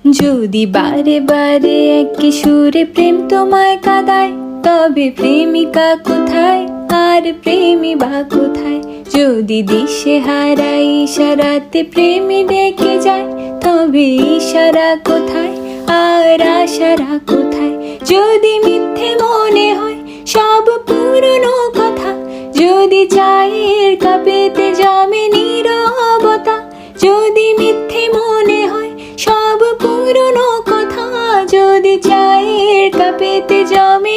যদি বারে বারে একই সুরে প্রেম তোমায় কাঁদায়, তবে প্রেমিকা কোথায় আর প্রেমী বা কোথায়? যদি দিশে হারাই ইশারাতে প্রেমী ডেকে যায়, তবে ইশারা কোথায় আর আশারা কোথায়? যদি মিথ্যে মনে হয় সব পুরনো কথা, যদি চায়ের কাপেতে জমে নীরবতা, যদি মিথ্যে মনে হয় সব পুরনো কথা, যদি চায়ের কাপেতে জমে